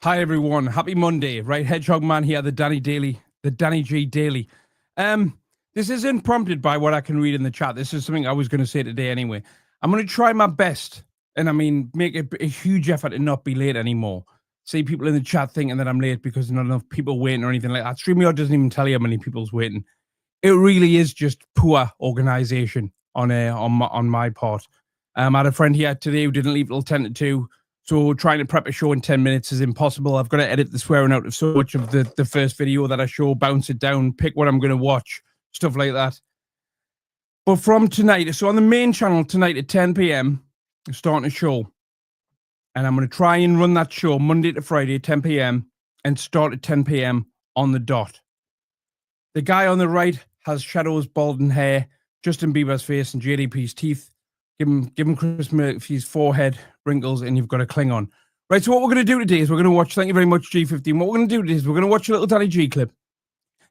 Hi everyone, happy Monday. Right, Hedgehog Man here, the Danny G Daily. This isn't prompted by what I can read in the chat. This is something I was going to say today anyway. I'm going to try my best, and I mean, make a huge effort to not be late anymore. See people in the chat thinking that I'm late because not enough people waiting or anything like that. StreamYard doesn't even tell you how many people's waiting. It really is just poor organization on my part. I had a friend here today who didn't leave till 10 to 2. So trying to prep a show in 10 minutes is impossible. I've got to edit the swearing out of so much of the first video that I show, bounce it down, pick what I'm going to watch, stuff like that. But from tonight, so on the main channel tonight at 10 p.m, I'm starting a show. And I'm going to try and run that show Monday to Friday at 10 p.m. and start at 10 p.m. on the dot. The guy on the right has Shadow's balding hair, Justin Bieber's face, and JDP's teeth. Give him Chris Murphy's forehead wrinkles, and you've got a Klingon. Right, so what we're going to do today is we're going to watch, thank you very much, G15. What we're going to do today is we're going to watch a little Danny G clip.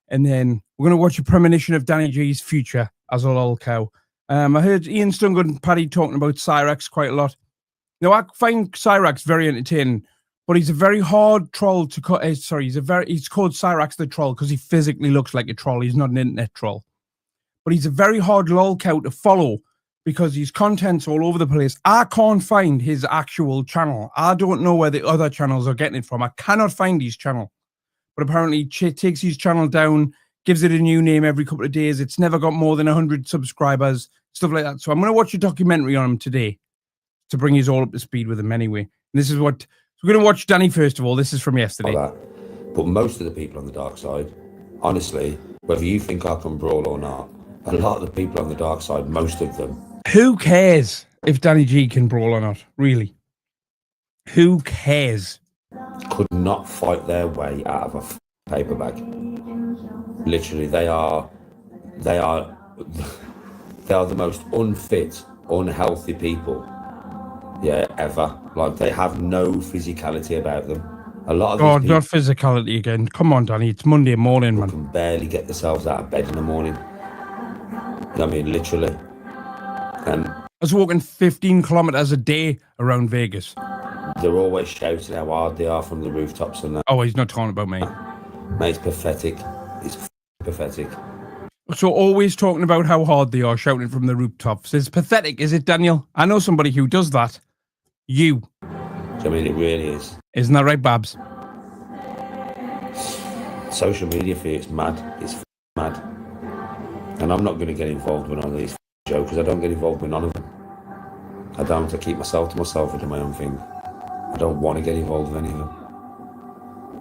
And then we're going to watch a premonition of Danny G's future as a lol cow. I heard Ian Stungood and Paddy talking about Cyrax quite a lot. Now, I find Cyrax very entertaining, but he's a very hard troll to cut. He's called Cyrax the troll because he physically looks like a troll. He's not an internet troll. But he's a very hard lol cow to follow, because his content's all over the place. I can't find his actual channel. I don't know where the other channels are getting it from. I cannot find his channel. But apparently, he takes his channel down, gives it a new name every couple of days. It's never got more than 100 subscribers, stuff like that. So I'm going to watch a documentary on him today to bring us all up to speed with him anyway. And this is what... So we're going to watch Danny first of all. This is from yesterday. But most of the people on the dark side, honestly, whether you think I can brawl or not, a lot of the people on the dark side, most of them, who cares if Danny G can brawl or not? Really? Who cares? could not fight their way out of a paper bag. Literally, they are the most unfit, unhealthy people, ever. Like, they have no physicality about them. A lot of God, not physicality again. Come on, Danny. It's Monday morning, man. Can barely get themselves out of bed in the morning. I mean, literally. And I was walking 15 kilometers a day around Vegas. They're always shouting how hard they are from the rooftops and that. Oh, he's not talking about me. Mate, it's pathetic. It's pathetic. So always talking about how hard they are, shouting from the rooftops. It's pathetic, is it, Daniel? I know somebody who does that. You. I mean, it really is. Isn't that right, Babs? Social media for you, it's mad. It's mad. And I'm not going to get involved with none of these jokers. I don't get involved with none of them. I don't. I keep myself to myself and do my own thing. I don't want to get involved with any of them.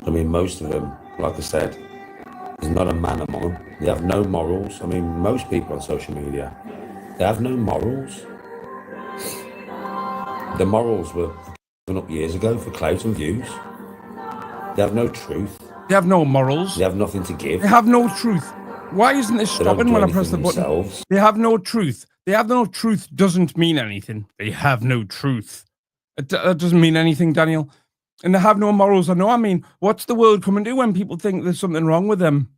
I mean, most of them, like I said, there's not a man among them. They have no morals. I mean, most people on social media, they have no morals. The morals were given up years ago for clout and views. They have no truth. They have no morals. They have nothing to give. They have no truth. Why isn't this stopping when I press the button? Themselves. They have no truth. They have no truth doesn't mean anything. They have no truth. That doesn't mean anything, Daniel. And they have no morals. I know. I mean, what's the world coming to when people think there's something wrong with them?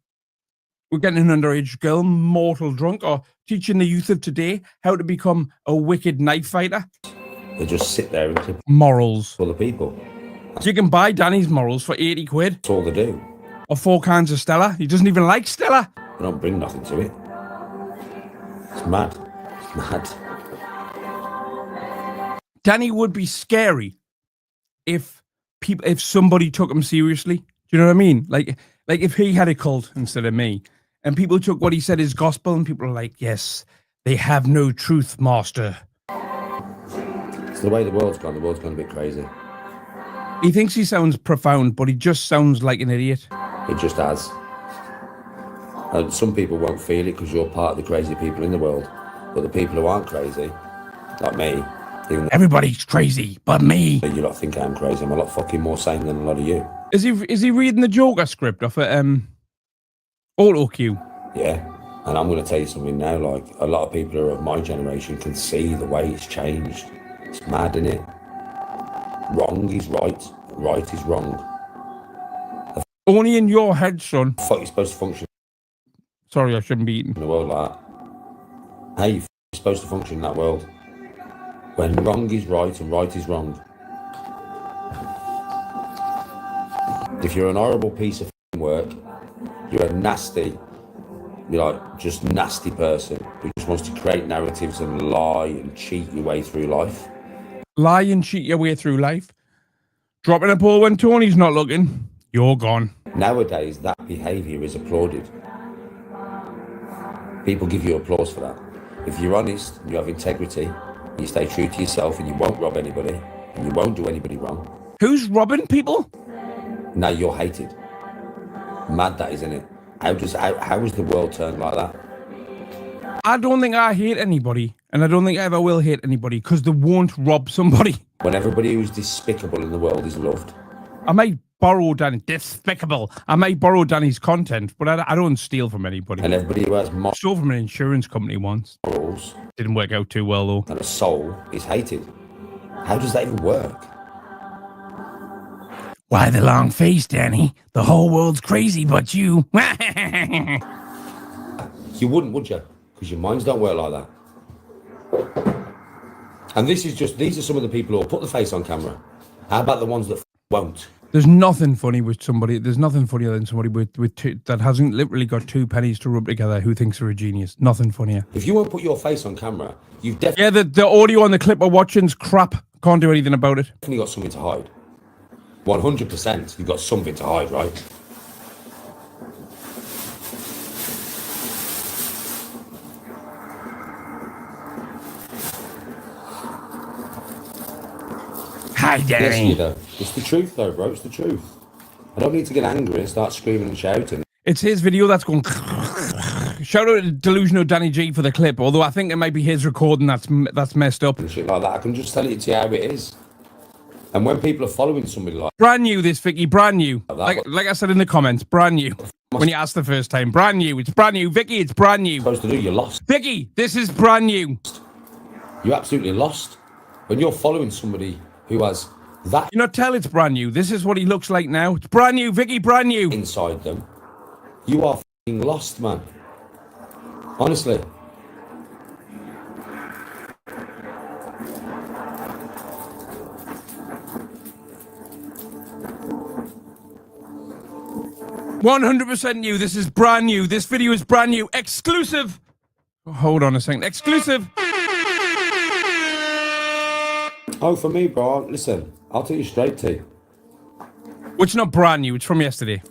We're getting an underage girl mortal drunk, or teaching the youth of today how to become a wicked knife fighter. They just sit there and clip morals for the people. So you can buy Danny's morals for 80 quid. That's all they do. Or 4 cans of Stella. He doesn't even like Stella. They don't bring nothing to it. It's mad. It's mad. Danny would be scary if somebody took him seriously. Do you know what I mean? Like if he had a cult instead of me, and people took what he said as gospel, and people are like, yes, they have no truth, master. It's the way the world's gone. The world's gone a bit crazy. He thinks he sounds profound, but he just sounds like an idiot. It just has. And some people won't feel it because you're part of the crazy people in the world. But the people who aren't crazy, like me, everybody's crazy, but me. You lot think I'm crazy. I'm a lot fucking more sane than a lot of you. Is he reading the Joker script off at auto cue? Yeah. And I'm going to tell you something now. Like, a lot of people who are of my generation can see the way it's changed. It's mad, isn't it? Wrong is right. Right is wrong. Only in your head, son. How you're supposed to function? Sorry, I shouldn't be eating. In a world like that. How you supposed to function in that world? When wrong is right and right is wrong. If you're an horrible piece of work, you're a nasty, you're like just nasty person who just wants to create narratives and lie and cheat your way through life. Lie and cheat your way through life. Dropping a ball when Tony's not looking. You're gone. Nowadays, that behaviour is applauded. People give you applause for that. If you're honest, you have integrity, you stay true to yourself, and you won't rob anybody, and you won't do anybody wrong. Who's robbing people? Now you're hated. Mad that, isn't it? How is the world turned like that? I don't think I hate anybody, and I don't think I ever will hate anybody, because they won't rob somebody. When everybody who's despicable in the world is loved. I might borrow despicable. I might borrow Danny's content, but I don't steal from anybody. And everybody who has Stole from an insurance company once. morals Didn't work out too well though. and a soul is hated. How does that even work? Why the long face, Danny? The whole world's crazy but you. You wouldn't, would you? Because your minds don't work like that. And these are some of the people who'll put the face on camera. How about the ones that won't? There's nothing funny with somebody. There's nothing funnier than somebody with two, that hasn't literally got two pennies to rub together who thinks they're a genius. Nothing funnier. If you won't put your face on camera, you've definitely Yeah, the audio on the clip we're watching's crap. Can't do anything about it. got something to hide. 100%, you've got something to hide, right? Hi, Yes, Danny. you do. It's the truth, though, bro. It's the truth. I don't need to get angry and start screaming and shouting. It's his video that's going. Shout out to Delusional Danny G for the clip. Although I think it might be his recording that's messed up. And shit like that. I can just tell it to you how it is. And when people are following somebody like Brand new, this Vicky. Brand new. That Like I said in the comments, brand new. When you asked the first time, brand new. It's brand new, Vicky. It's brand new. supposed to do, you're lost. Vicky, this is brand new. You're absolutely lost. When you're following somebody who has that You not tell it's brand new. This is what he looks like now. It's brand new, Vicky. Brand new. inside them, you are f***ing lost, man. Honestly. %100% new. This is brand new. This video is brand new. Exclusive. Hold on a second. Exclusive. Oh, for me, bro, listen, I'll tell you straight, T. Which not brand new. It's from yesterday.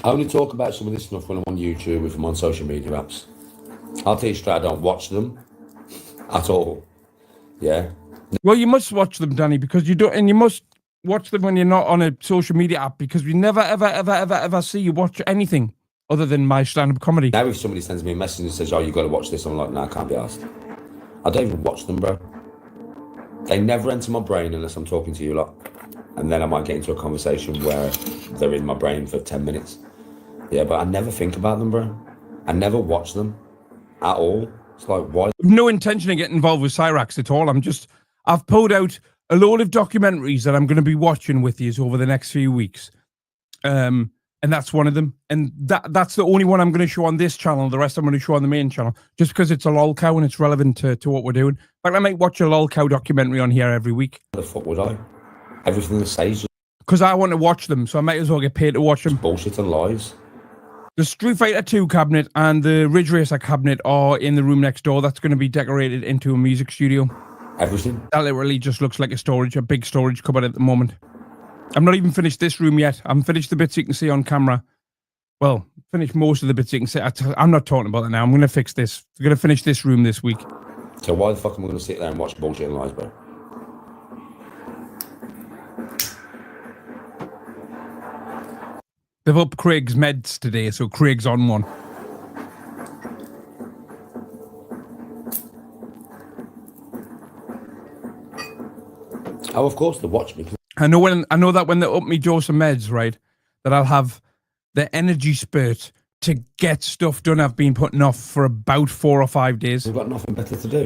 I only talk about some of this stuff when I'm on YouTube, if I'm on social media apps. I'll tell you straight, I don't watch them at all. Yeah? Well, you must watch them, Danny, because you don't, and you must watch them when you're not on a social media app, because we never, ever see you watch anything other than my stand-up comedy. Now if somebody sends me a message and says, oh, you got to watch this, I'm like, no, I can't be asked. I don't even watch them, bro. They never enter my brain unless I'm talking to you lot. And then I might get into a conversation where they're in my brain for 10 minutes. Yeah, but I never think about them, bro. I never watch them at all. It's like, why? No intention of getting involved with Cyrax at all. I've pulled out a load of documentaries that I'm going to be watching with you over the next few weeks. And that's one of them. And that's the only one I'm going to show on this channel. The rest I'm going to show on the main channel, just because it's a lol cow and it's relevant to what we're doing. But I might watch a lol cow documentary on here every week. The fuck would I? Everything they say is just Because I want to watch them, so I might as well get paid to watch them. bullshit and lies. The Street Fighter 2 cabinet and the Ridge Racer cabinet are in the room next door. That's going to be decorated into a music studio. Everything. That literally just looks like a big storage cupboard at the moment. I'm not even finished this room yet. I'm finished the bits you can see on camera. Well, finished most of the bits you can see. I'm not talking about that now. I'm going to fix this. I'm going to finish this room this week. So why the fuck am I going to sit there and watch bullshit and lies, bro? They've upped Craig's meds today, so Craig's on one. Oh, of course they watch me. I know that when they up me dose of meds, right, that I'll have the energy spurt to get stuff done I've been putting off for about 4 or 5 days. I've got nothing better to do.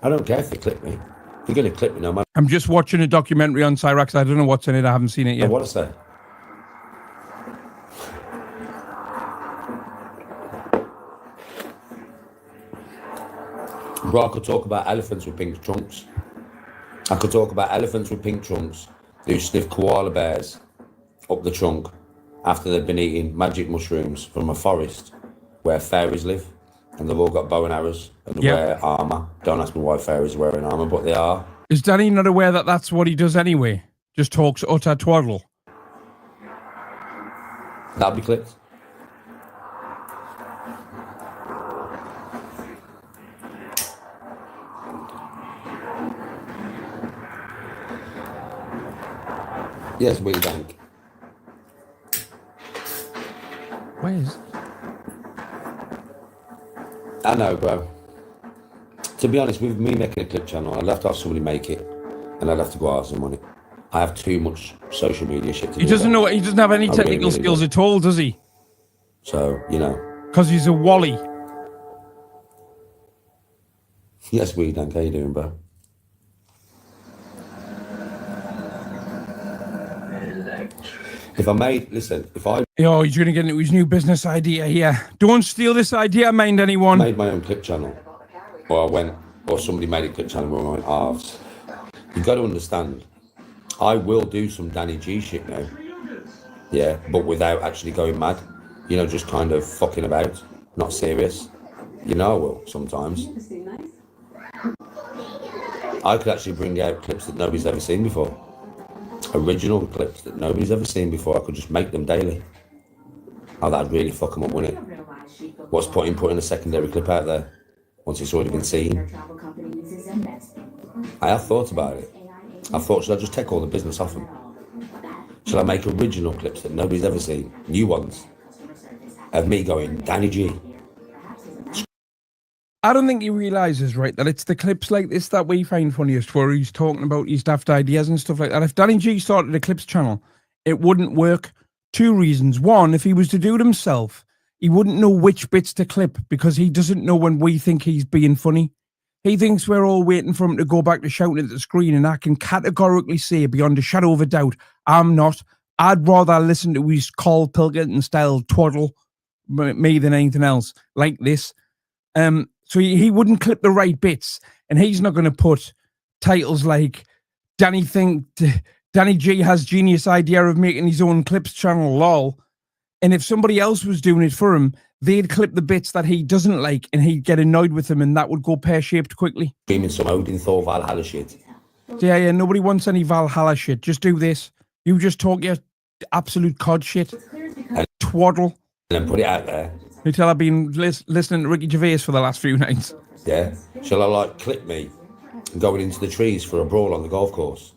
I don't care if they clip me. If you're going to clip me, no matter I'm just watching a documentary on Cyrax. I don't know what's in it. I haven't seen it yet. what I say. Bro, I could talk about elephants with pink trunks. I could talk about elephants with pink trunks who sniff koala bears up the trunk after they've been eating magic mushrooms from a forest where fairies live, and they've all got bow and arrows and they wear armour. Don't ask me why fairies are wearing armour, but they are. Is Danny not aware that that's what he does anyway? Just talks utter twaddle. That'll be clipped. Yes, we think. Where is? I know, bro. To be honest, with me making a clip channel, I'd have to have somebody make it, and I'd have to go out some money. I have too much social media shit to do. He doesn't know. He doesn't have any technical skills at all, does he? So, you know. Because he's a wally. Yes, we think. How you doing, bro? If I made, listen, if I Oh, he's going to get into his new business idea here. Don't steal this idea, mind anyone. made my own clip channel, or somebody made a clip channel where I went halves, you got to understand, I will do some Danny G shit now. Yeah, but without actually going mad. You know, just kind of fucking about, not serious. You know I will, sometimes. I could actually bring out clips that nobody's ever seen before. Original clips that nobody's ever seen before. I could just make them daily. Oh, that'd really fuck them up, wouldn't it? What's putting a secondary clip out there once it's already been seen? I have thought about it. I thought, should I just take all the business off them? Should I make original clips that nobody's ever seen? New ones? Of me going, Danny G. I don't think he realises, right, that it's the clips like this that we find funniest, where he's talking about his daft ideas and stuff like that. If Danny G started a clips channel, it wouldn't work. Two reasons. One, if he was to do it himself, he wouldn't know which bits to clip because he doesn't know when we think he's being funny. He thinks we're all waiting for him to go back to shouting at the screen, and I can categorically say beyond a shadow of a doubt, I'm not. I'd rather listen to his Carl Pilkington style twaddle me than anything else like this. So he wouldn't clip the right bits, and he's not going to put titles like Danny G has genius idea of making his own clips channel, lol. And if somebody else was doing it for him, they'd clip the bits that he doesn't like, and he'd get annoyed with them, and that would go pear-shaped quickly. Screaming some Odin Thor Valhalla shit. Yeah, nobody wants any Valhalla shit. Just do this. You just talk your absolute cod shit. And twaddle. And then put it out there. You tell I've been listening to Ricky Gervais for the last few nights. Yeah. Shall I, like, clip me going into the trees for a brawl on the golf course?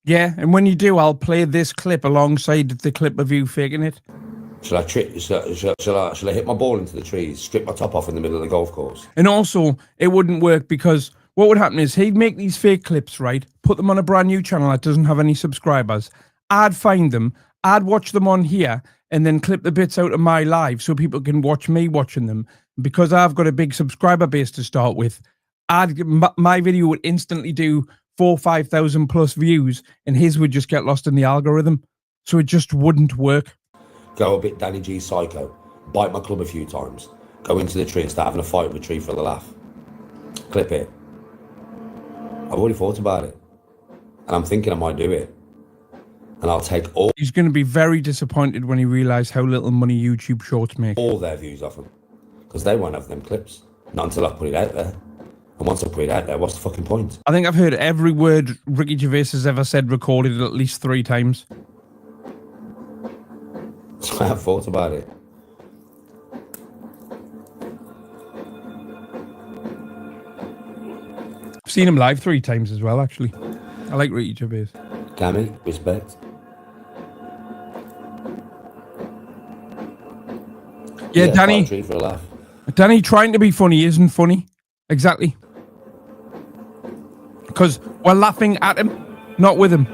Yeah, and when you do, I'll play this clip alongside the clip of you faking it. Shall I hit my ball into the trees, strip my top off in the middle of the golf course? And also, it wouldn't work because what would happen is he'd make these fake clips, right? Put them on a brand new channel that doesn't have any subscribers. I'd find them, I'd watch them on here, and then clip the bits out of my live so people can watch me watching them. Because I've got a big subscriber base to start with, my video would instantly do 4,000 or 5,000 plus views, and his would just get lost in the algorithm. So it just wouldn't work. Go a bit Danny G psycho, bite my club a few times, go into the tree and start having a fight with a tree for the laugh. Clip it. I've already thought about it, and I'm thinking I might do it. And I'll take all... He's going to be very disappointed when he realises how little money YouTube Shorts make. All their views off them. Because they won't have them clips. Not until I put it out there. And once I put it out there, what's the fucking point? I think I've heard every word Ricky Gervais has ever said recorded at least 3 times. So I have thought about it. I've seen him live 3 times as well, actually. I like Ricky Gervais. Cammy, respect. Yeah, Danny. For a laugh. Danny trying to be funny isn't funny. Exactly. Because we're laughing at him, not with him.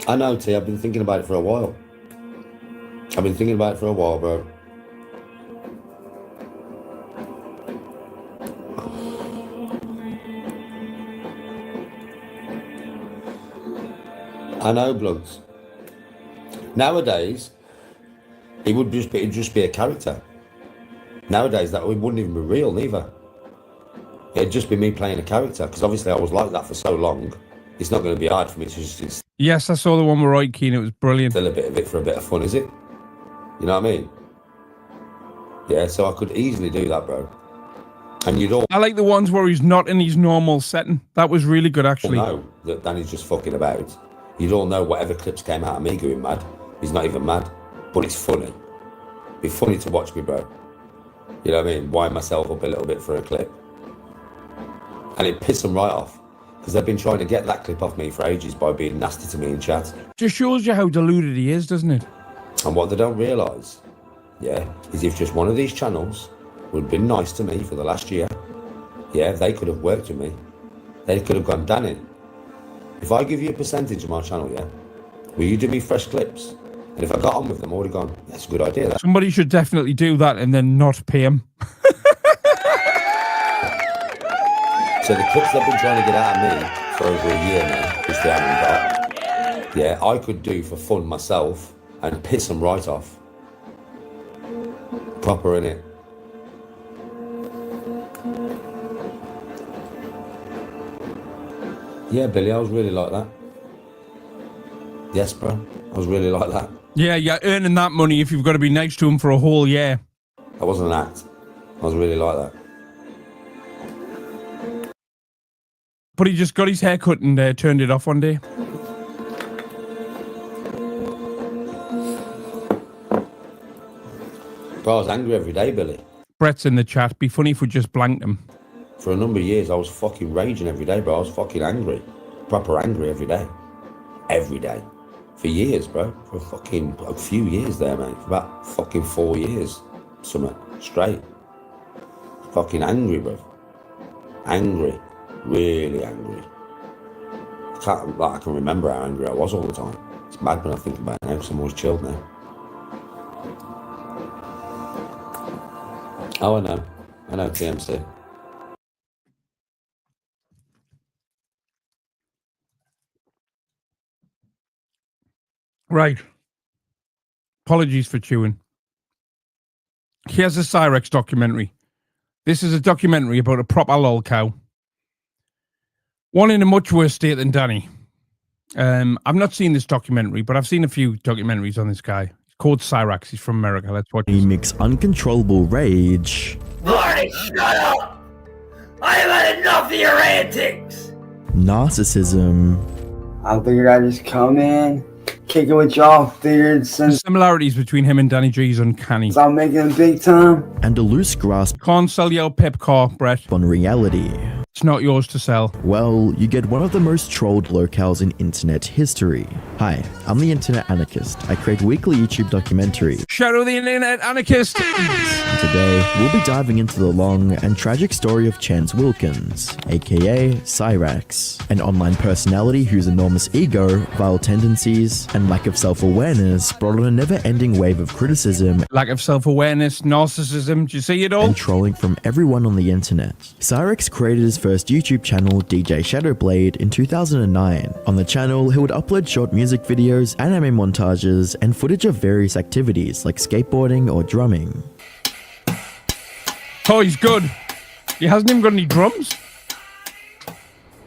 I know, T. I've been thinking about it for a while. Bro. I know, bloods. Nowadays, it'd just be a character. Nowadays, that wouldn't even be real, neither. It'd just be me playing a character, because obviously I was like that for so long. It's not going to be hard for me to just instill Yes, I saw the one with Roy Keane. It was brilliant. a bit of it for a bit of fun, is it? You know what I mean? Yeah, so I could easily do that, bro. And you'd all I like the ones where he's not in his normal setting. That was really good, actually. know that Danny's just fucking about. You'd all know whatever clips came out of me going mad. He's not even mad, but it's funny. It'd be funny to watch me, bro. You know what I mean? Wind myself up a little bit for a clip. And it pissed them right off. Because they've been trying to get that clip off me for ages by being nasty to me in chat. Just shows you how deluded he is, doesn't it? And what they don't realise, yeah, is if just one of these channels would have been nice to me for the last year, yeah, they could have worked with me. They could have gone, Danny, if I give you a percentage of my channel, yeah, will you do me fresh clips? And if I got on with them, I would have gone, that's a good idea. That. Somebody should definitely do that and then not pay him. So the clips they've been trying to get out of me for over a year now, which they haven't got, yeah, I could do for fun myself and piss them right off. Proper, innit? Yeah, Billy, I was really like that. Yes, bro, I was really like that. Yeah, you're earning that money if you've got to be nice to him for a whole year. That wasn't an act. I was really like that. But he just got his hair cut and turned it off one day. Bro, I was angry every day, Billy. Brett's in the chat. Be funny if we just blanked him. For a number of years, I was fucking raging every day, bro. I was fucking angry. Proper angry every day. Every day. For years, bro. For fucking a few years there, mate. For about fucking 4 years. Something straight. Fucking angry, bro. Angry. Really angry. I can remember how angry I was all the time. It's mad when I think about it now, because I'm always chilled now. Oh, I know. I know, TMC. Right. Apologies for chewing. Here's a Cyrex documentary. This is a documentary about a proper lol cow. One in a much worse state than Danny. I've not seen this documentary, but I've seen a few documentaries on this guy. He's called Cyrex. He's from America. Let's watch He this. makes uncontrollable rage, Marty, shut up! I have had enough of your antics! narcissism, I figured I'd just come in, kick it with y'all. Figured The since similarities between him and Danny G is uncanny. I'm making it big time, and a loose grasp Can't sell your pep car, Brett. on reality. It's not yours to sell. Well, you get one of the most trolled locales in internet history. Hi, I'm the Internet Anarchist. I create weekly YouTube documentaries. Shout out the internet anarchist. And today, we'll be diving into the long and tragic story of Chance Wilkins, aka Cyrex, an online personality whose enormous ego, vile tendencies, and lack of self-awareness brought on a never-ending wave of criticism Lack of self-awareness, narcissism. Do you see it all? and trolling from everyone on the internet. Cyrex created his first YouTube channel, DJ Shadowblade, in 2009. On the channel, he would upload short music videos, anime montages, and footage of various activities like skateboarding or drumming. Oh, he's good. He hasn't even got any drums.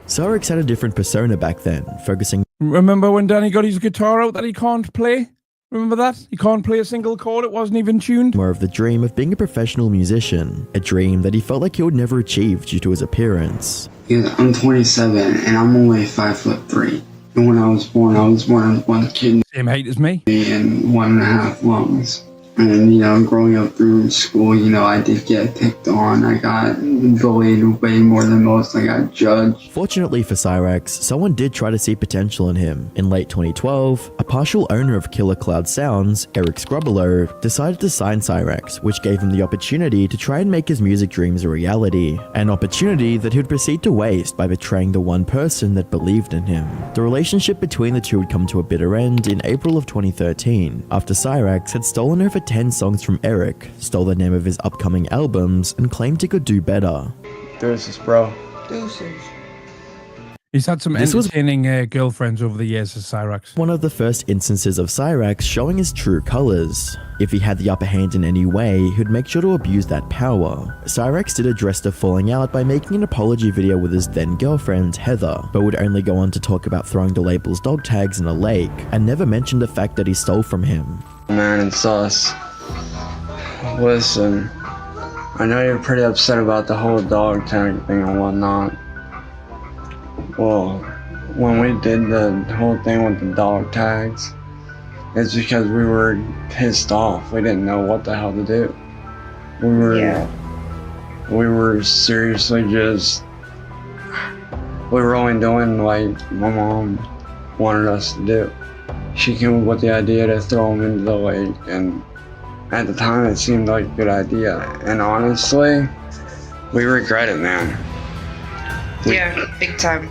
Cyrex had a different persona back then, focusing Remember when Danny got his guitar out that he can't play? Remember that? He can't play a single chord. It wasn't even tuned. more of the dream of being a professional musician, a dream that he felt like he would never achieve due to his appearance. yeah, I'm 27 and I'm only 5'3". And when I was born with one kidney Same height as me. and 1.5 lungs. And, growing up through school, I did get picked on. I got bullied way more than most. I got judged. Fortunately for Cyrex, someone did try to see potential in him. In late 2012, a partial owner of Killer Cloud Sounds, Eric Scrubbelow, decided to sign Cyrex, which gave him the opportunity to try and make his music dreams a reality. An opportunity that he would proceed to waste by betraying the one person that believed in him. The relationship between the two would come to a bitter end in April of 2013, after Cyrex had stolen over 10 songs from Eric, stole the name of his upcoming albums, and claimed he could do better. Deuces, bro. Deuces. He's had some This was- entertaining girlfriends over the years as Cyrax. One of the first instances of Cyrax showing his true colors. If he had the upper hand in any way, he'd make sure to abuse that power. Cyrax did address the falling out by making an apology video with his then girlfriend, Heather, but would only go on to talk about throwing the label's dog tags in a lake, and never mentioned the fact that he stole from him. Man, it's us. Listen, I know you're pretty upset about the whole dog tag thing and whatnot. Well, when we did the whole thing with the dog tags, it's because we were pissed off. We didn't know what the hell to do. We were seriously just, we were only doing like my mom wanted us to do. She came up with the idea to throw them into the lake, and at the time it seemed like a good idea. And honestly, we regret it, man. Yeah, big time.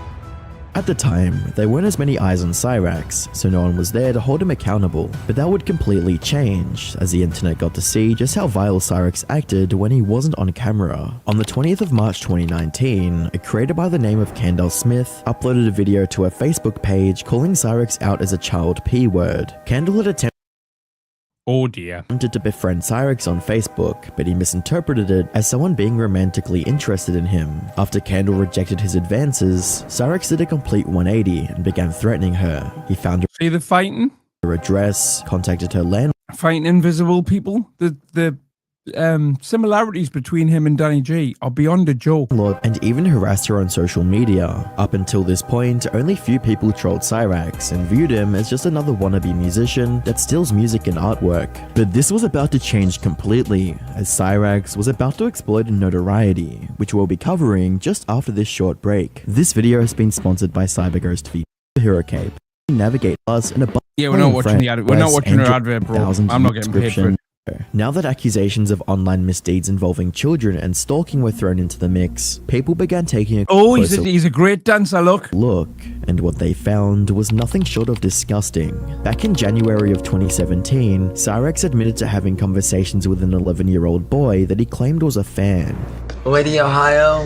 At the time, there weren't as many eyes on Cyrax, so no one was there to hold him accountable, but that would completely change as the internet got to see just how vile Cyrax acted when he wasn't on camera. On the 20th of March 2019, a creator by the name of Kendall Smith uploaded a video to her Facebook page calling Cyrax out as a child P-word. Kendall had attempted Oh dear. to befriend Cyrax on Facebook, but he misinterpreted it as someone being romantically interested in him. After Kendall rejected his advances, Cyrax did a complete 180 and began threatening her. He found See the fighting? her address, contacted her landlord, Fighting invisible people? The similarities between him and Danny G are beyond a joke. and even harassed her on social media. Up until this point, only few people trolled Cyrax and viewed him as just another wannabe musician that steals music and artwork. But this was about to change completely, as Cyrax was about to explode in notoriety, which we'll be covering just after this short break. This video has been sponsored by CyberGhost V Hero Cape. Navigate us in a Yeah, we're not watching the ad. We're not watching her advert, bro. I'm not getting paid for it. Now that accusations of online misdeeds involving children and stalking were thrown into the mix, people began taking a Oh, closer he's a great dancer, look. look, and what they found was nothing short of disgusting. Back in January of 2017, Cyrax admitted to having conversations with an 11-year-old boy that he claimed was a fan. Lady Ohio,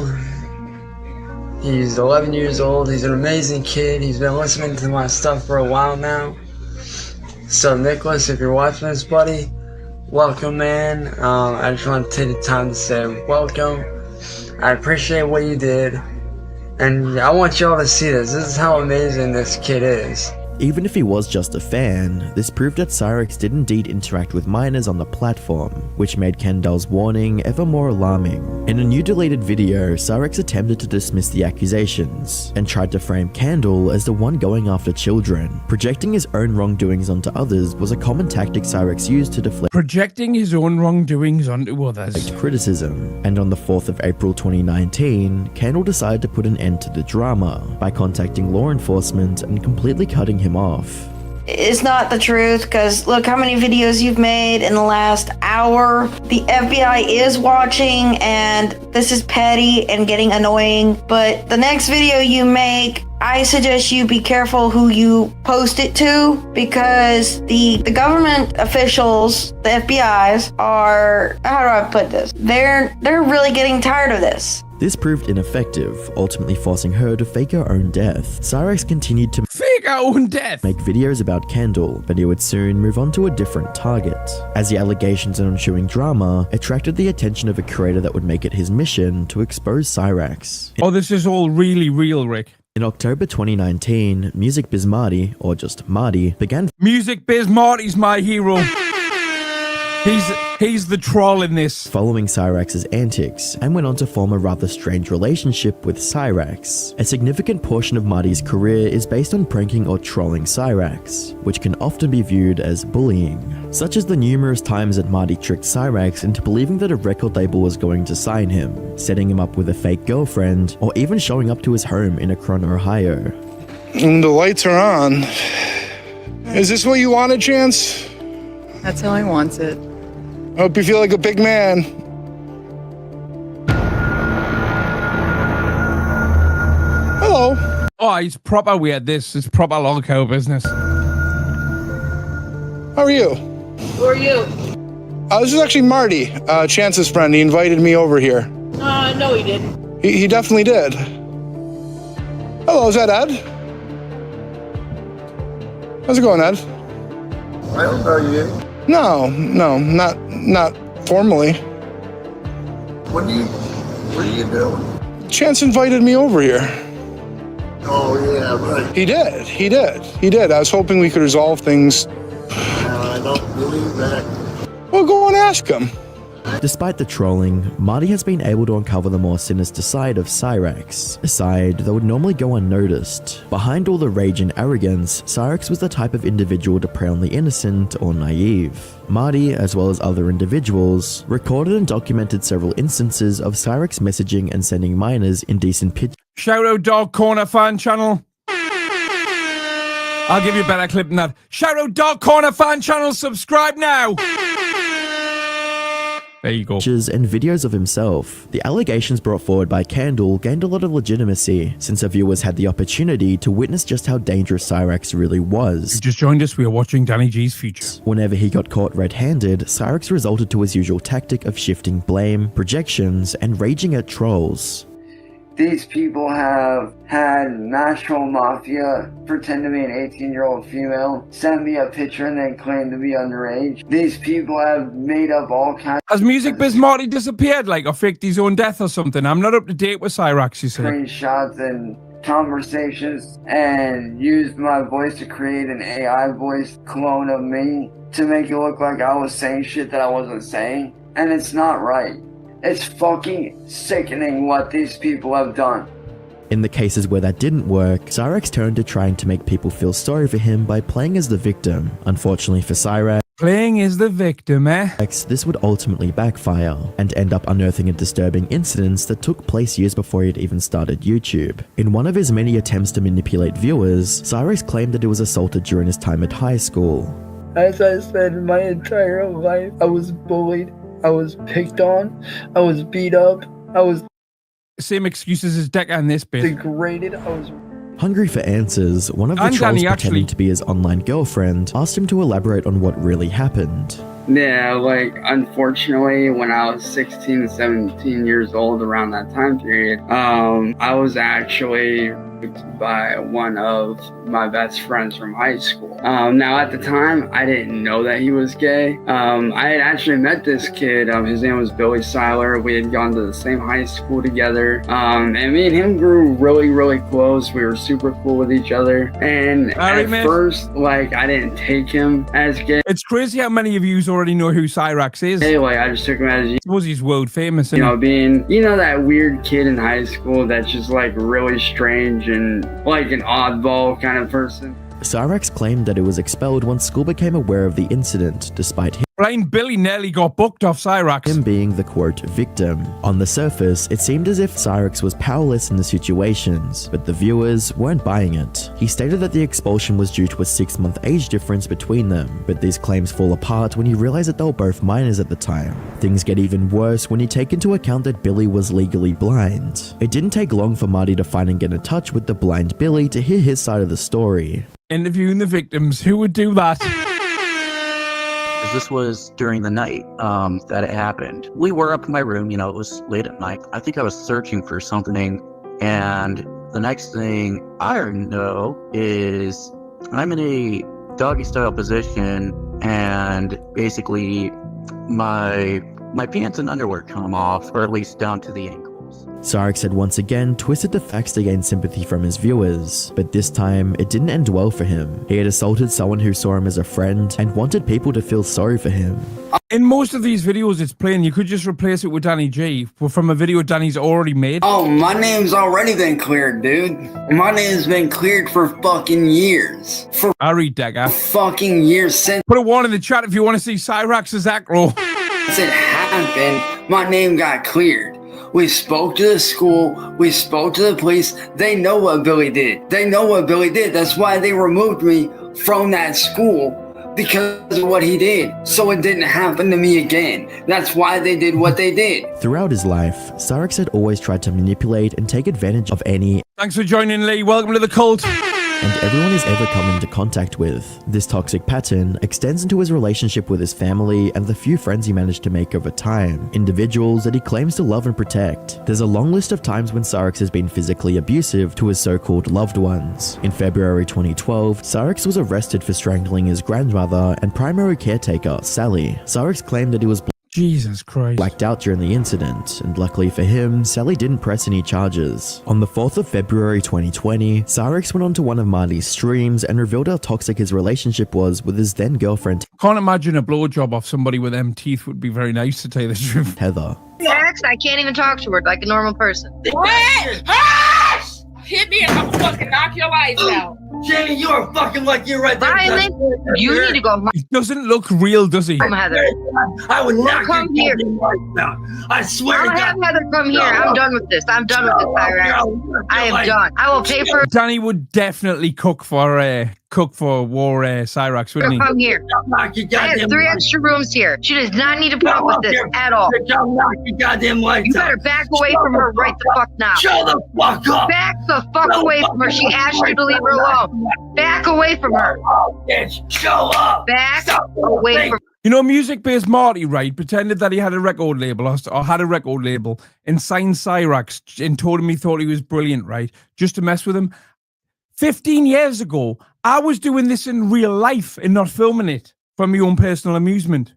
he's 11 years old, he's an amazing kid, he's been listening to my stuff for a while now. So Nicholas, if you're watching this, buddy, welcome, man. I just want to take the time to say welcome. I appreciate what you did, and I want y'all to see this. This is how amazing this kid is. Even if he was just a fan, this proved that Cyrax did indeed interact with minors on the platform, which made Kendall's warning ever more alarming. In a new deleted video, Cyrax attempted to dismiss the accusations, and tried to frame Kendall as the one going after children. Projecting his own wrongdoings onto others was a common tactic Cyrax used to deflect Projecting his own wrongdoings onto others. criticism, and on the 4th of April 2019, Kendall decided to put an end to the drama by contacting law enforcement and completely cutting him off. It's not the truth, because look how many videos you've made in the last hour. The FBI is watching, and this is petty and getting annoying. But the next video you make, I suggest you be careful who you post it to, because the government officials, the FBI's, are, how do I put this? They're really getting tired of this. This proved ineffective, ultimately forcing her to fake her own death. Cyrax continued to Fake our own death. make videos about Kendall, but he would soon move on to a different target, as the allegations and ensuing drama attracted the attention of a creator that would make it his mission to expose Cyrax. Oh, this is all really real, Rick. In October 2019, Music Biz Marty, or just Marty, began Music Biz Marty's my hero. He's the troll in this. following Cyrax's antics and went on to form a rather strange relationship with Cyrax. A significant portion of Marty's career is based on pranking or trolling Cyrax, which can often be viewed as bullying, such as the numerous times that Marty tricked Cyrax into believing that a record label was going to sign him, setting him up with a fake girlfriend, or even showing up to his home in Akron, Ohio. And the lights are on. Is this what you wanted, Chance? That's how he wants it. I hope you feel like a big man. Hello. Oh, he's proper weird. This is proper loco business. How are you? Who are you? This is actually Marty, Chance's friend. He invited me over here. No, he didn't. He definitely did. Hello, is that Ed? How's it going, Ed? I don't know you. No, not formally. What are you doing? Chance invited me over here. Oh, yeah, right. He did. I was hoping we could resolve things. I don't believe that. Well, go and ask him. Despite the trolling, Marty has been able to uncover the more sinister side of Cyrex, a side that would normally go unnoticed. Behind all the rage and arrogance, Cyrex was the type of individual to prey on the innocent or naive. Marty, as well as other individuals, recorded and documented several instances of Cyrex messaging and sending minors indecent pictures. Shout out Dog Corner fan channel. I'll give you a better clip than that. Shout out Dog Corner fan channel. Subscribe now. There you go. And videos of himself. The allegations brought forward by Candle gained a lot of legitimacy, since our viewers had the opportunity to witness just how dangerous Cyrex really was. You just joined us, we are watching Danny G's future. Whenever he got caught red-handed, Cyrex resorted to his usual tactic of shifting blame, projections, and raging at trolls. These people have had National Mafia pretend to be an 18-year-old female, send me a picture and then claim to be underage. These people have made up all kinds Has Music Biz Marty disappeared, like, or faked his own death or something? I'm not up to date with Cyrex, you see. screenshots and conversations and used my voice to create an AI voice clone of me to make it look like I was saying shit that I wasn't saying. And it's not right. It's fucking sickening what these people have done. In the cases where that didn't work, Cyrex turned to trying to make people feel sorry for him by playing as the victim. Unfortunately for Cyrex, Playing as the victim, eh? this would ultimately backfire and end up unearthing a disturbing incidents that took place years before he'd even started YouTube. In one of his many attempts to manipulate viewers, Cyrex claimed that he was assaulted during his time at high school. As I said, my entire life, I was bullied, I was picked on, I was beat up, I was Same excuses as Decker in this bit. degraded, I was... Hungry for answers, one of the And trolls Danny, pretending actually. to be his online girlfriend asked him to elaborate on what really happened. Yeah, like, unfortunately, when I was 16, 17 years old, around that time period, I was actually raped by one of my best friends from high school. Now, at the time, I didn't know that he was gay. I had actually met this kid. His name was Billy Seiler. We had gone to the same high school together. And me and him grew really, really close. We were super cool with each other. And Alright, at man. first, like, I didn't take him as gay. It's crazy how many of you already know who Cyrex is. Like, I just took him as, I suppose he's world famous, you isn't know, being, you know, that weird kid in high school that's just like really strange and like an oddball kind of person. Cyrex claimed that it was expelled once school became aware of the incident, despite him Blind Billy nearly got booked off Cyrex. being the quote victim. On the surface, it seemed as if Cyrex was powerless in the situations, but the viewers weren't buying it. He stated that the expulsion was due to a 6-month age difference between them, but these claims fall apart when you realize that they were both minors at the time. Things get even worse when you take into account that Billy was legally blind. It didn't take long for Marty to find and get in touch with the blind Billy to hear his side of the story. Interviewing the victims. Who would do that? This was during the night that it happened. We were up in my room, you know, it was late at night. I think I was searching for something, and the next thing I know is I'm in a doggy style position, and basically my pants and underwear come off, or at least down to the ankles. Cyrex had once again twisted the facts to gain sympathy from his viewers, but this time it didn't end well for him. He had assaulted someone who saw him as a friend and wanted people to feel sorry for him. In most of these videos, it's plain. You could just replace it with Danny G, but from a video Danny's already made. Oh, my name's already been cleared, dude. My name's been cleared for fucking years. For I read Decker. fucking years since Put a one in the chat if you want to see Cyrex's acro. it happened. My name got cleared. We spoke to the school. We spoke to the police. They know what Billy did. They know what Billy did. That's why they removed me from that school, because of what he did. So it didn't happen to me again. That's why they did what they did. Throughout his life, Cyrex had always tried to manipulate and take advantage of any Thanks for joining, Lee. Welcome to the cult. and everyone he's ever come into contact with. This toxic pattern extends into his relationship with his family and the few friends he managed to make over time, individuals that he claims to love and protect. There's a long list of times when Cyrex has been physically abusive to his so-called loved ones. In February 2012, Cyrex was arrested for strangling his grandmother and primary caretaker, Sally. Cyrex claimed that he was Jesus Christ. blacked out during the incident, and luckily for him, Sally didn't press any charges. On the 4th of February 2020, Cyrex went onto one of Marty's streams and revealed how toxic his relationship was with his then girlfriend, Can't imagine a blowjob off somebody with them teeth would be very nice, to tell you the truth. Heather. Max, I can't even talk to her like a normal person. What? Hush! Hit me and I'll fucking knock your lights out. Jamie, you're fucking like you're right there. Violent, you need to go home, He doesn't look real, does he? Heather. I would knock Come your here. fucking lights out. I swear I'll to God. have Heather come here. I'm done with this. I'm done with this, Cyrex. I am done. I will pay for Danny would definitely cook for war Cyrex, wouldn't her he? to come here. I'll knock your I have goddamn 3 lights extra rooms here. She does not need to put up with this at all. I'll knock your goddamn lights You better out. back away from her right the fuck now. Shut the fuck up. Back the fuck away from her. She asked you to leave her alone. Back away from her. Bitch, show up. Back Stop. away from You know, music-based Marty, right, pretended that he had a record label or had a record label and signed Cyrex and told him he thought he was brilliant, right, just to mess with him. 15 years ago, I was doing this in real life and not filming it for my own personal amusement.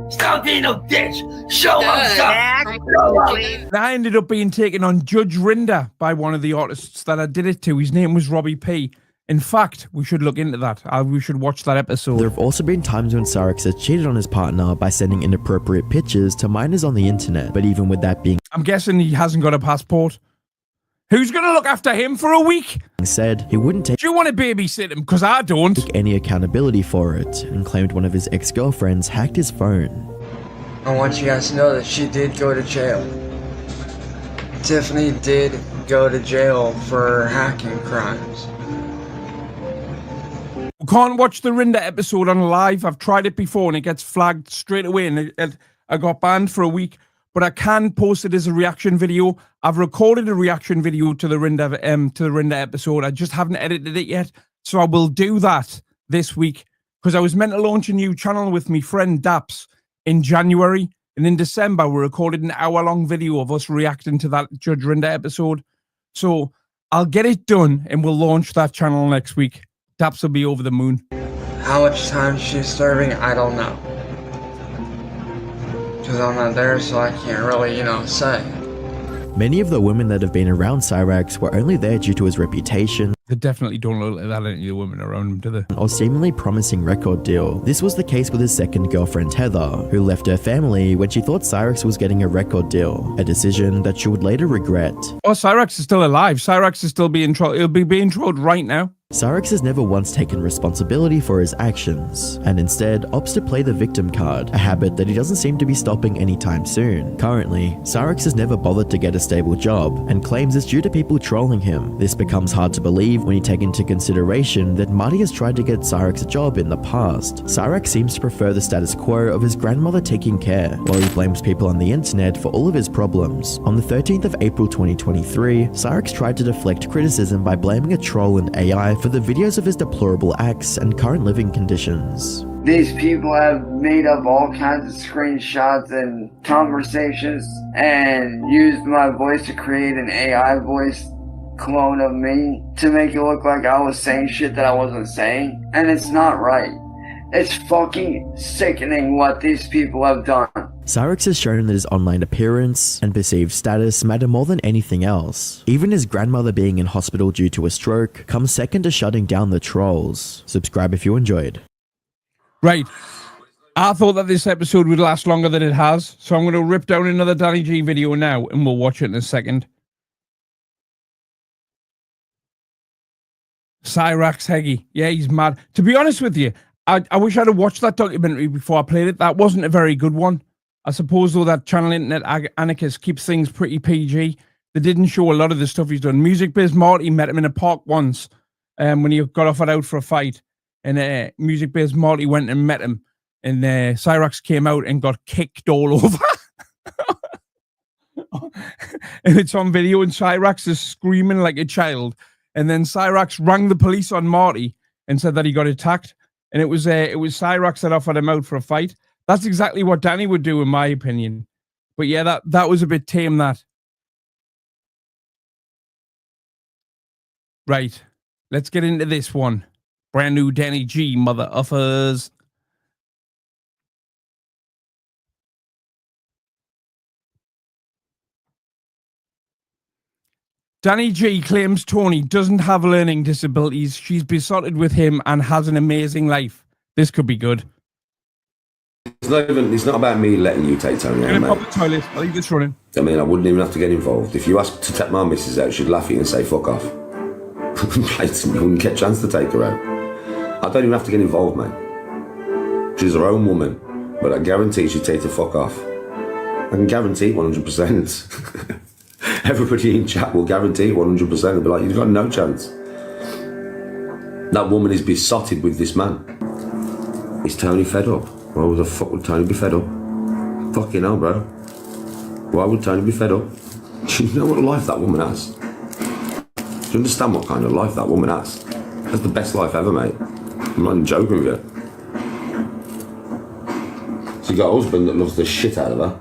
Stop being a bitch. Show up. Stop. back away. And I ended up being taken on Judge Rinder by one of the artists that I did it to. His name was Robbie P. In fact, we should look into that. We should watch that episode. There have also been times when Cyrex has cheated on his partner by sending inappropriate pictures to minors on the internet, but even with that being I'm guessing he hasn't got a passport. Who's going to look after him for a week? said, he wouldn't take Do you want to babysit him? Because I don't. any accountability for it, and claimed one of his ex-girlfriends hacked his phone. I want you guys to know that she did go to jail. Tiffany did go to jail for hacking crimes. We can't watch the Rinder episode on live. I've tried it before and it gets flagged straight away and I got banned for a week. But I can post it as a reaction video. I've recorded a reaction video to the Rinder episode. I just haven't edited it yet. So I will do that this week because I was meant to launch a new channel with my friend Daps in January. And in December, we recorded an hour-long video of us reacting to that Judge Rinder episode. So I'll get it done and we'll launch that channel next week. Daps will be over the moon. How much time she's serving, I don't know. Because I'm not there, so I can't really, say. Many of the women that have been around Cyrex were only there due to his reputation They definitely don't look like that, any of the women around him, do they? or seemingly promising record deal. This was the case with his second girlfriend Heather, who left her family when she thought Cyrex was getting a record deal, a decision that she would later regret. Oh, Cyrex is still alive. Cyrex is still being trolled. He'll be being trolled right now. Cyrex has never once taken responsibility for his actions, and instead opts to play the victim card, a habit that he doesn't seem to be stopping anytime soon. Currently, Cyrex has never bothered to get a stable job, and claims it's due to people trolling him. This becomes hard to believe when you take into consideration that Marty has tried to get Cyrex a job in the past. Cyrex seems to prefer the status quo of his grandmother taking care, while he blames people on the internet for all of his problems. On the 13th of April 2023, Cyrex tried to deflect criticism by blaming a troll and AI for the videos of his deplorable acts and current living conditions. These people have made up all kinds of screenshots and conversations and used my voice to create an AI voice clone of me to make it look like I was saying shit that I wasn't saying. And it's not right. It's fucking sickening what these people have done. Cyrex has shown that his online appearance and perceived status matter more than anything else. Even his grandmother being in hospital due to a stroke comes second to shutting down the trolls. Subscribe if you enjoyed. Right. I thought that this episode would last longer than it has, so I'm going to rip down another Danny G video now, and we'll watch it in a second. Cyrex Heggie. Yeah, he's mad. To be honest with you, I wish I'd have watched that documentary before I played it. That wasn't a very good one. I suppose, though, that Channel Internet Anarchist keeps things pretty PG. They didn't show a lot of the stuff he's done. Music Biz Marty met him in a park once when he got offered out for a fight. And Music Biz Marty went and met him. And Cyrex came out and got kicked all over. And it's on video, and Cyrex is screaming like a child. And then Cyrax rang the police on Marty and said that he got attacked. And it was Cyrax that offered him out for a fight. That's exactly what Danny would do, in my opinion. But yeah, that was a bit tame, that. Right. Let's get into this one. Brand new Danny G, mother uffers. Danny G claims Tony doesn't have learning disabilities. She's besotted with him and has an amazing life. This could be good. It's not about me letting you take Tony out, I'm mate. gonna pop the toilet. I'll leave this running. I mean, I wouldn't even have to get involved. If you asked to take my missus out, she'd laugh at you and say, fuck off. You wouldn't get a chance to take her out. I don't even have to get involved, mate. She's her own woman, but I guarantee she'd take the fuck off. I can guarantee 100%. Everybody in chat will guarantee 100%. They'll be like, you've got no chance. That woman is besotted with this man. Is Tony fed up? Why the fuck would Tony be fed up? Fucking hell, bro. Why would Tony be fed up? Do you know what life that woman has? Do you understand what kind of life that woman has? That's the best life ever, mate. I'm not even joking with you. So you got a husband that loves the shit out of her.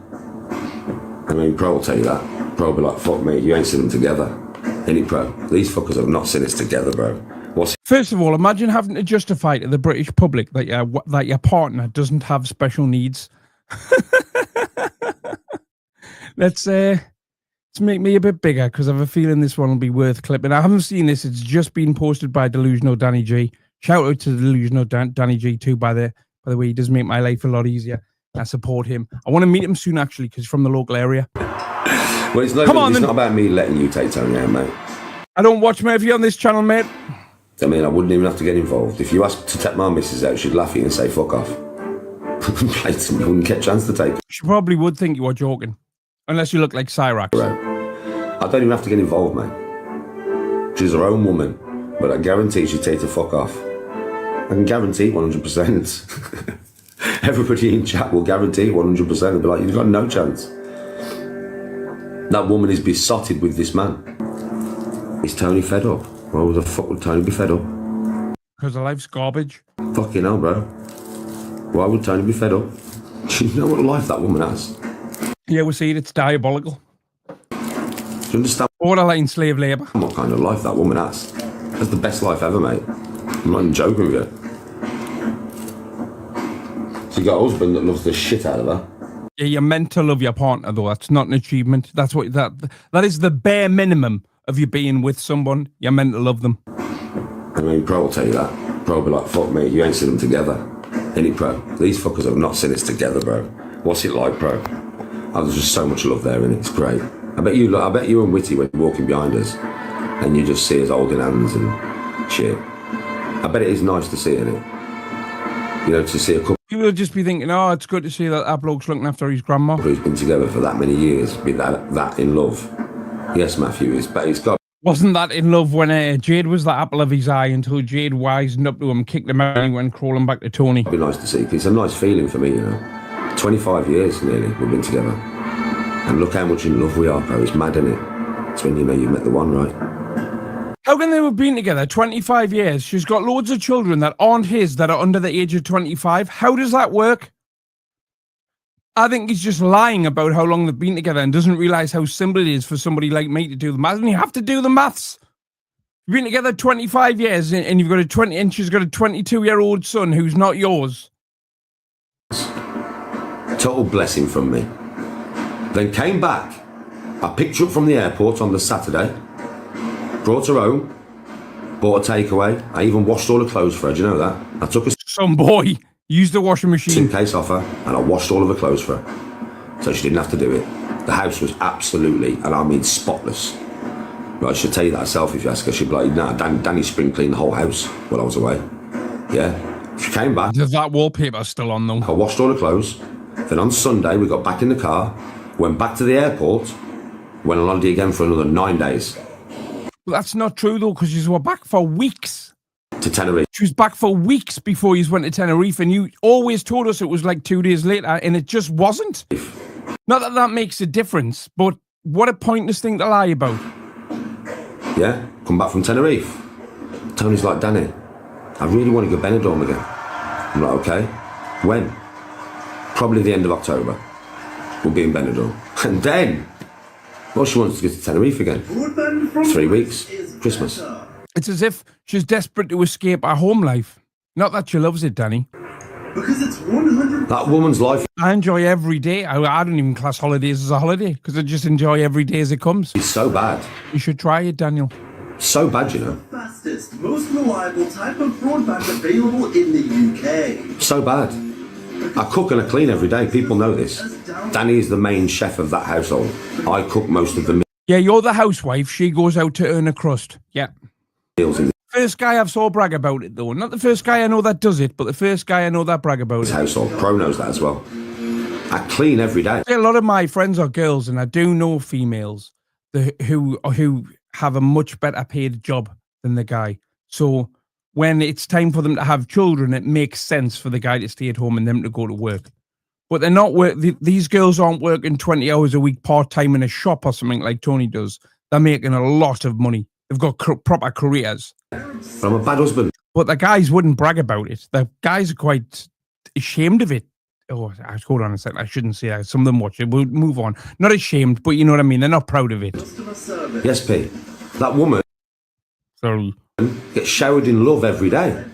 I mean, Pro will tell you that. Pro will be like, fuck me, you ain't seen them together. Any Pro? These fuckers have not seen us together, bro. First of all, imagine having to justify to the British public that your partner doesn't have special needs. Let's make me a bit bigger, because I have a feeling this one will be worth clipping. I haven't seen this. It's just been posted by Delusional Danny G. Shout out to Delusional Danny G too, by the way. He does make my life a lot easier. I support him. I want to meet him soon, actually, because he's from the local area. Well, it's not about me letting you take Tony out, mate. I don't watch Murphy on this channel, mate. I mean, I wouldn't even have to get involved. If you asked to take my missus out, she'd laugh at you and say, fuck off. You wouldn't get a chance to take her. She probably would think you were joking. Unless you look like Cyrax. I don't even have to get involved, mate. She's her own woman, but I guarantee she'd take the fuck off. I can guarantee 100%. Everybody in chat will guarantee 100%. They'll be like, you've got no chance. That woman is besotted with this man. Is Tony fed up? Why the fuck would Tony be fed up? Because her life's garbage. Fucking hell, bro. Why would Tony be fed up? Do you know what life that woman has? Yeah, we see it. It's diabolical. Do you understand? Borderline slave labour. What kind of life that woman has? That's the best life ever, mate. I'm not even joking with you. So you got a husband that loves the shit out of her. Yeah, you're meant to love your partner, though. That's not an achievement. That's what that is the bare minimum of you being with someone. You're meant to love them. I mean, Pro will tell you that. Pro will be like, fuck me, you ain't seen them together. Any Pro? These fuckers have not seen us together, bro. What's it like, Pro? Oh, there's just so much love there, and it's great. I bet you and Witty were walking behind us, and you just see us holding hands and shit. I bet it is nice to see, isn't it? You know, to see a couple. People will just be thinking, oh, it's good to see that bloke's looking after his grandma. Who's been together for that many years, be that in love. Yes, Matthew, but it's got. Wasn't that in love when Jade was the apple of his eye until Jade wisened up to him, kicked him out, and he went crawling back to Tony? It'd be nice to see, 'cause it's a nice feeling for me, you know. 25 years nearly we've been together. And look how much in love we are, bro. It's mad, isn't it? It's when you know you met the one, right? How can they have been together 25 years? She's got loads of children that aren't his, that are under the age of 25. How does that work? I think he's just lying about how long they've been together and doesn't realise how simple it is for somebody like me to do the maths. And you have to do the maths. You've been together 25 years and you've got and she's got a 22-year-old son who's not yours. Total blessing from me. Then came back. I picked her up from the airport on the Saturday, brought her home, bought a takeaway. I even washed all her clothes for her. Do you know that? I took her some boy used the washing machine case off her, and I washed all of her clothes for her, so she didn't have to do it. The house was absolutely, and I mean spotless. But I should tell you that herself if you ask her. She'd be like, "Nah, Danny spring cleaned the whole house while I was away." Yeah, she came back. There's that wallpaper still on though. I washed all her clothes. Then on Sunday we got back in the car, went back to the airport, went on holiday again for another 9 days. Well, that's not true though, because you were back for weeks. To Tenerife. She was back for weeks before you went to Tenerife, and you always told us it was like 2 days later, and it just wasn't. Not that that makes a difference, but what a pointless thing to lie about. Yeah, come back from Tenerife. Tony's like, Danny, I really want to go Benidorm again. I'm like, okay. When? Probably the end of October. We'll be in Benidorm. And then, well, she wants to go to Tenerife again. 3 weeks. Christmas. It's as if she's desperate to escape her home life. Not that she loves it, Danny. Because it's 100%. That woman's life. I enjoy every day. I don't even class holidays as a holiday because I just enjoy every day as it comes. It's so bad. You should try it, Daniel. So bad, you know. Fastest, most reliable type of broadband available in the UK. So bad. I cook and I clean every day. People know this. Danny is the main chef of that household. I cook most of the Yeah, you're the housewife. She goes out to earn a crust. Yeah. meals in the First guy I've saw brag about it, though. Not the first guy I know that does it, but the first guy I know that brag about it. household. Pro knows that as well. I clean every day. A lot of my friends are girls, and I do know females who have a much better paid job than the guy. So when it's time for them to have children, it makes sense for the guy to stay at home and them to go to work. But they're not these girls aren't working 20 hours a week part-time in a shop or something like Tony does. They're making a lot of money. They've got proper careers. But I'm a bad husband. But the guys wouldn't brag about it. The guys are quite ashamed of it. Oh, hold on a second. I shouldn't say that. Some of them watch it. We'll move on. Not ashamed, but you know what I mean. They're not proud of it. Yes, P. That woman Sorry. gets showered in love every day.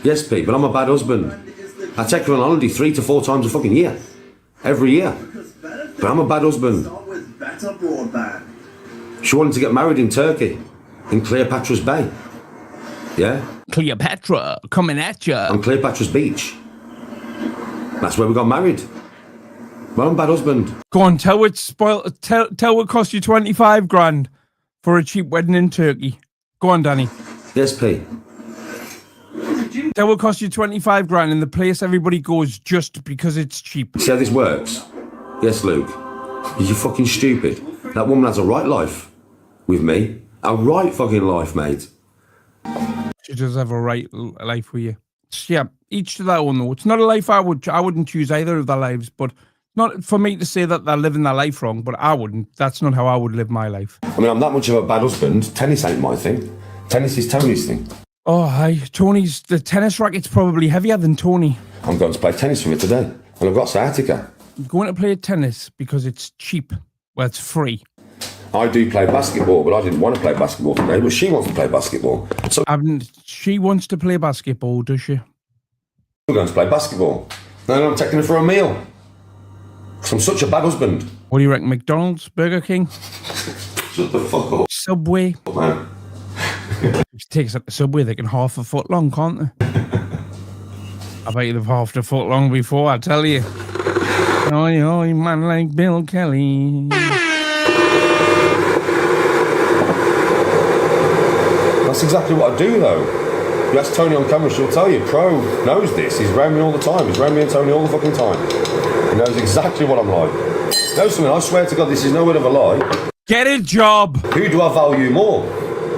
Yes, P. But I'm a bad husband. I take her on holiday 3 to 4 times a fucking year. Every year. But I'm a bad husband. She wanted to get married in Turkey, in Cleopatra's Bay. Yeah? Cleopatra coming at you. On Cleopatra's Beach. That's where we got married. But I'm a bad husband. Go on, tell what cost you 25 grand for a cheap wedding in Turkey. Go on, Danny. Yes, P. Tell what cost you 25 grand in the place everybody goes just because it's cheap. See how this works? Yes, Luke. You're fucking stupid. That woman has a right life with me. A right fucking life, mate. She does have a right life with you. Yeah, each to their own though. It's not a life I wouldn't choose either of their lives, but not for me to say that they're living their life wrong, but I wouldn't. That's not how I would live my life. I mean, I'm that much of a bad husband. Tennis ain't my thing. Tennis is Tony's thing. Oh, hi. The tennis racket's probably heavier than Tony. I'm going to play tennis with it today, and I've got sciatica. I'm going to play tennis because it's cheap. Well, it's free. I do play basketball, but I didn't want to play basketball today, but she wants to play basketball. So she wants to play basketball, does she? we're going to play basketball. And I'm taking her for a meal. Because I'm such a bad husband. What do you reckon, McDonald's, Burger King? Shut the fuck up. Subway? Oh, man. If it takes up the Subway, they can half a foot long, can't they? I bet you they've halved a foot long before, I tell you. Oh, you man like Bill Kelly. That's exactly what I do, though. You ask Tony on camera, she'll tell you. Pro knows this. He's around me all the time. He's around me and Tony all the fucking time. He knows exactly what I'm like. Know something? I swear to God, this is no word of a lie. Get a job. Who do I value more?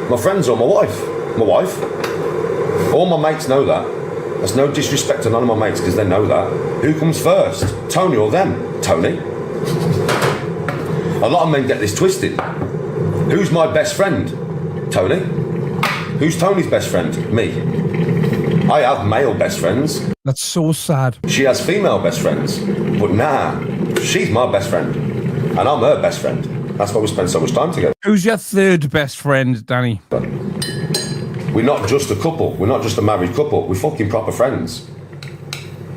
My friends or my wife? My wife. All my mates know that. There's no disrespect to none of my mates because they know that. Who comes first? Tony or them? Tony. A lot of men get this twisted. Who's my best friend? Tony. Who's Tony's best friend? Me. I have male best friends. That's so sad. She has female best friends. But nah, she's my best friend. And I'm her best friend. That's why we spend so much time together. Who's your third best friend, Danny? We're not just a couple. We're not just a married couple. We're fucking proper friends.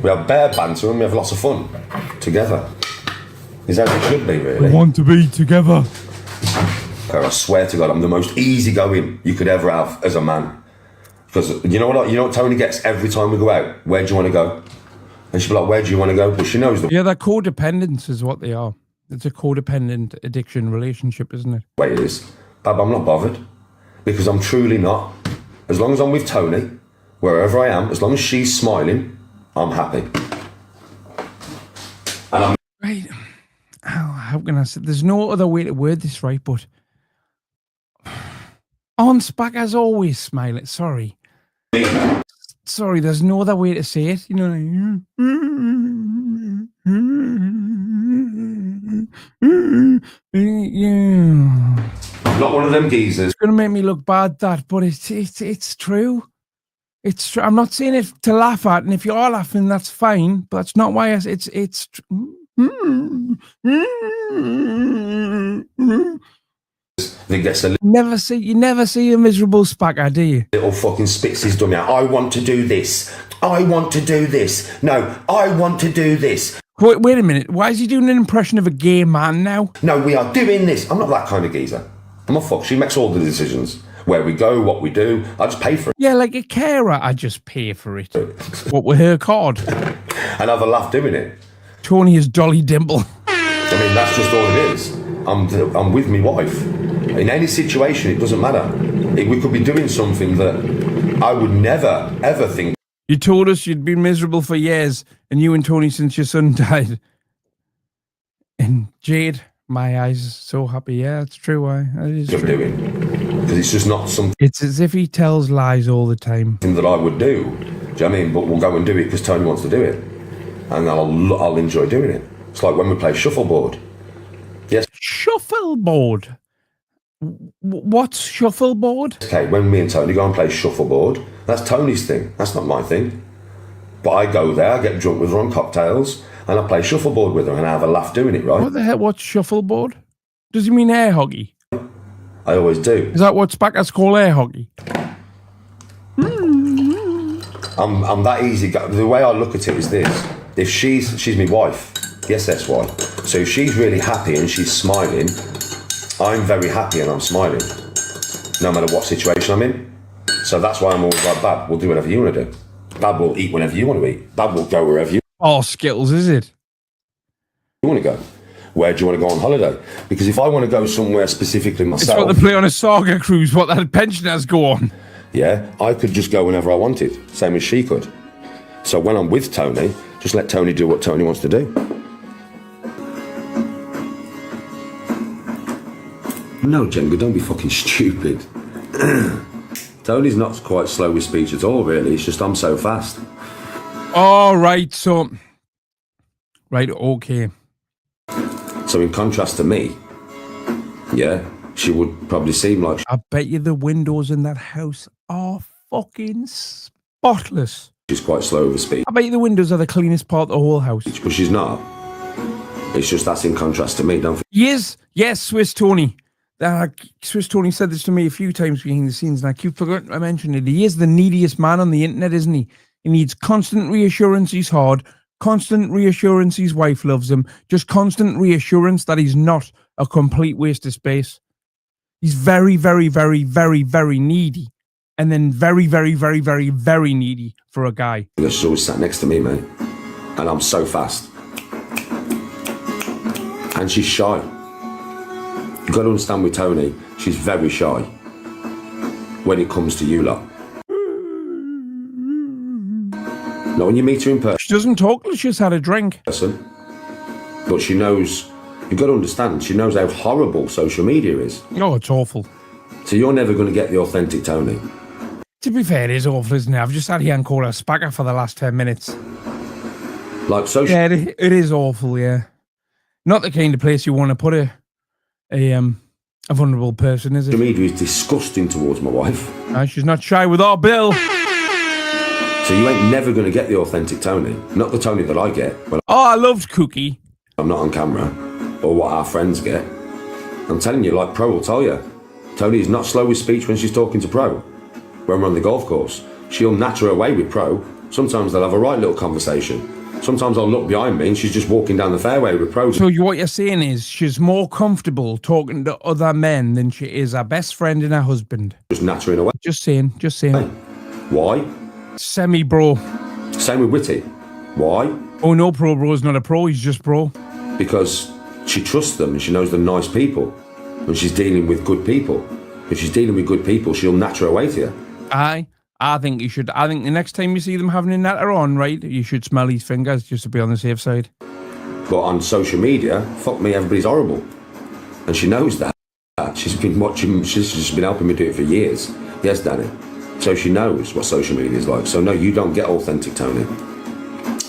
We have bare banter and we have lots of fun together. Is as it should be, really. We want to be together. I swear to God, I'm the most easygoing you could ever have as a man. Because you know what Tony gets every time we go out? Where do you want to go? And she'll be like, where do you want to go? But she knows the Yeah, they're codependents is what they are. It's a codependent addiction relationship, isn't it? way it is. Bab, I'm not bothered. Because I'm truly not. As long as I'm with Tony, wherever I am, as long as she's smiling, I'm happy. And I'm Right. How can I say? There's no other way to word this right, but on Spack as always smiling. Sorry, there's no other way to say it. You know, like, yeah. I'm not one of them geezers. It's going to make me look bad, that, but it's true. It's true. I'm not saying it to laugh at, and if you are laughing, that's fine. But that's not why it's. He gets a You never see a miserable spacker, do you? little fucking spits his dummy out. I want to do this. I want to do this. No, I want to do this. Wait a minute. Why is he doing an impression of a gay man now? No, we are doing this. I'm not that kind of geezer. I'm a fuck. She makes all the decisions. Where we go, what we do. I just pay for it. Yeah, like a carer. I just pay for it. What with her card? And have a laugh doing it. Tony is Dolly Dimple. I mean, that's just all it is. I'm with my wife. In any situation, it doesn't matter. We could be doing something that I would never, ever think. You told us you'd been miserable for years, and you and Tony since your son died. And Jade, my eyes are so happy. Yeah, it's true. It is true. Doing. Because it's just not something. It's as if he tells lies all the time. That I would do. Do you know what I mean? But we'll go and do it because Tony wants to do it. And I'll enjoy doing it. It's like when we play shuffleboard. Yes. Shuffleboard? What's shuffleboard? Okay, when me and Tony go and play shuffleboard, that's Tony's thing. That's not my thing. But I go there, I get drunk with her on cocktails, and I play shuffleboard with her, and I have a laugh doing it, right? What the hell? What's shuffleboard? Does he mean air hockey? I always do. Is that what spackers call air hockey? I'm that easy. The way I look at it is this. If she's my wife, yes, that's why. So if she's really happy and she's smiling, I'm very happy and I'm smiling, no matter what situation I'm in. So that's why I'm always like, Bab, we'll do whatever you want to do. Bab will eat whenever you want to eat. Bab will go wherever you Skittles, is it? want to go. Where do you want to go on holiday? Because if I want to go somewhere specifically myself... It's what they play on a saga cruise, what that pensioners go on. Yeah, I could just go whenever I wanted, same as she could. So when I'm with Tony, just let Tony do what Tony wants to do. No, Jenga, don't be fucking stupid. Tony's not quite slow with speech at all, really. It's just I'm so fast. All right, so... Right, okay. So in contrast to me, yeah, she would probably seem like... I bet you the windows in that house are fucking spotless. She's quite slow with speech. I bet you the windows are the cleanest part of the whole house. But she's not. It's just that's in contrast to me, don't Yes, Swiss Tony. Swiss Tony said this to me a few times behind the scenes, and I keep forgetting to mention it. He is the neediest man on the internet, isn't he? He needs constant reassurance he's hard, constant reassurance his wife loves him, just constant reassurance that he's not a complete waste of space. He's very, very, very, very, very needy. And then very, very, very, very, very needy for a guy. She's always sat next to me, mate. And I'm so fast. And she's shy. You've got to understand with Tony, she's very shy when it comes to you lot. Now, when you meet her in person... She doesn't talk till she's had a drink. But she knows... You've got to understand, she knows how horrible social media is. Oh, it's awful. So you're never going to get the authentic Tony. To be fair, it is awful, isn't it? I've just sat here and called her a spacker for the last 10 minutes. Like social... Yeah, it is awful, yeah. Not the kind of place you want to put a vulnerable person, is it? Social media is disgusting towards my wife. She's not shy with our bill. So you ain't never going to get the authentic Tony. Not the Tony that I get. I loved Cookie. I'm not on camera. Or what our friends get. I'm telling you, like Pro will tell you. Tony is not slow with speech when she's talking to Pro. When we're on the golf course, she'll natter her way with Pro. Sometimes they'll have a right little conversation. Sometimes I'll look behind me and she's just walking down the fairway with Pro. So what you're saying is she's more comfortable talking to other men than she is her best friend and her husband. Just nattering away. Just saying. Hey. Why? Semi-bro. Same with Witty. Why? Oh, no, bro's not a pro, he's just bro. Because she trusts them and she knows they're nice people. And she's dealing with good people. If she's dealing with good people, she'll natter her way to you. I think you should. I think the next time you see them having a natter on, right, you should smell his fingers just to be on the safe side. But on social media, fuck me, everybody's horrible. And she knows that. She's been watching, she's just been helping me do it for years. Yes, Danny. So she knows what social media is like. So no, you don't get authentic Tony.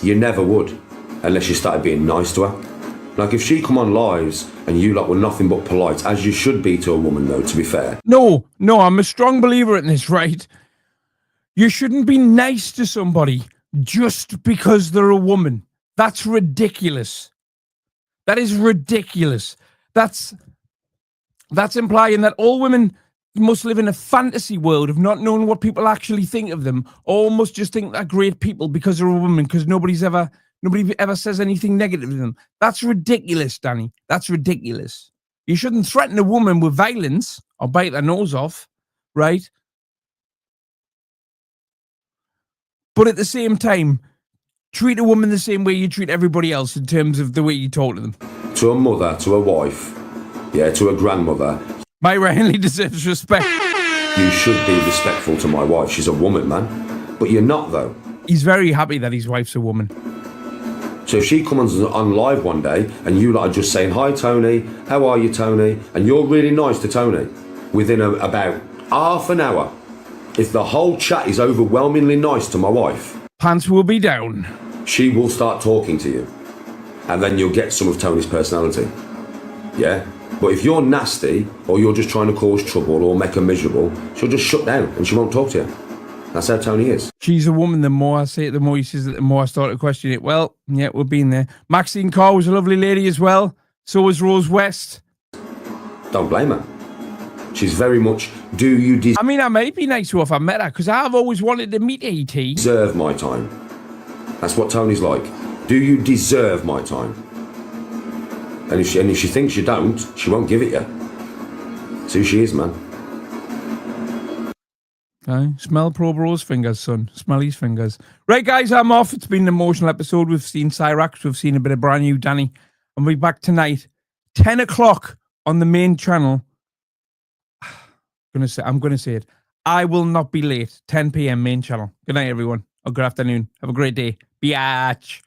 You never would, unless you started being nice to her. Like, if she come on lives and you lot were nothing but polite, as you should be to a woman, though, to be fair. No, I'm a strong believer in this, right? You shouldn't be nice to somebody just because they're a woman. That's ridiculous. That is ridiculous. That's implying that all women must live in a fantasy world of not knowing what people actually think of them, or must just think they're great people because they're a woman, because nobody ever says anything negative to them. That's ridiculous, Danny. That's ridiculous. You shouldn't threaten a woman with violence or bite their nose off, right? But at the same time, treat a woman the same way you treat everybody else in terms of the way you talk to them. To a mother, to a wife, yeah, to a grandmother. Myra Henley deserves respect. You should be respectful to my wife. She's a woman, man. But you're not, though. He's very happy that his wife's a woman. So if she comes on live one day and you lot are just saying, hi, Tony, how are you, Tony? And you're really nice to Tony. Within about half an hour, if the whole chat is overwhelmingly nice to my wife, pants will be down. She will start talking to you. And then you'll get some of Tony's personality. Yeah? But if you're nasty, or you're just trying to cause trouble or make her miserable, she'll just shut down and she won't talk to you. That's how Tony is. She's a woman. The more I say it, the more he says it, the more I start to question it. Well, yeah, we've been there. Maxine Carr was a lovely lady as well. So was Rose West. Don't blame her. She's very much, I mean, I might be nice to her if I met her, because I've always wanted to meet E.T. Deserve my time. That's what Tony's like. Do you deserve my time? And if she thinks you don't, she won't give it you. That's who she is, man. Okay. Smell Pro Bro's fingers, son. Smell his fingers. Right, guys, I'm off. It's been an emotional episode. We've seen Cyrax. We've seen a bit of brand new Danny. And we'll be back tonight, 10 o'clock on the main channel. I'm going to say it. I will not be late. 10 p.m. main channel. Good night, everyone. Or good afternoon. Have a great day. Biatch.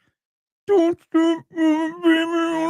Don't stop moving, baby.